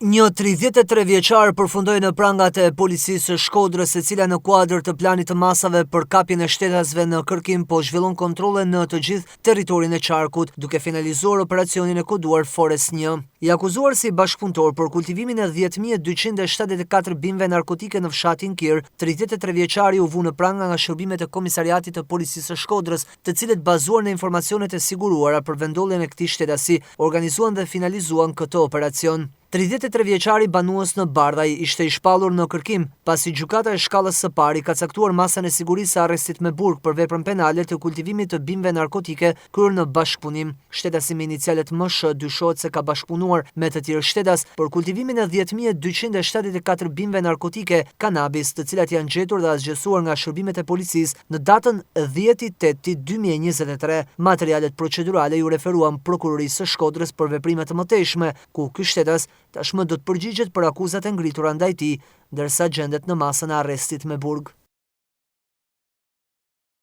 Një 33 vjeçar përfundoi në prangat e policisë së Shkodrës, e cila në kuadër të planit të masave për kapjen e shtetasve në kërkim po zhvillon kontrolle në të gjithë territorin e qarkut, duke finalizuar operacionin e koduar Forest 1. I akuzuar si bashkëpunëtor për kultivimin e 10.274 bimëve narkotike në fshatin Kir, 33 vjeçari u vu në pranga nga shërbimet e komisariatit të policisë së Shkodrës, të cilët bazuar në informacionet e siguruara për vendolljen e këtij shtetasi, organizuan dhe finalizuan këtë operacion. 33 vjeçari banues në Bardhaj ishte i shpallur në kërkim, pasi gjykata e shkallës së parë ka caktuar masën e sigurisë së arrestit me burg për veprën penale të kultivimit të bimëve narkotike kryer në bashkëpunim. Shtetasi me inicialet MSH dyshohet se ka bashkëpunuar me të tjerë shtetas për kultivimin e 10.274 bimëve narkotike kanabis, të cilat janë gjetur dhe asgjësuar nga shërbimet e policisë në datën 10/8/2023. Materialet procedurale ju referuan prokurorisë së Shkodrës për veprime të mëtejshme, ku ky shtetas tashmë do të përgjigjet për akuzat e ngritura ndaj tij, ndërsa gjendet në masën e arrestit me burg.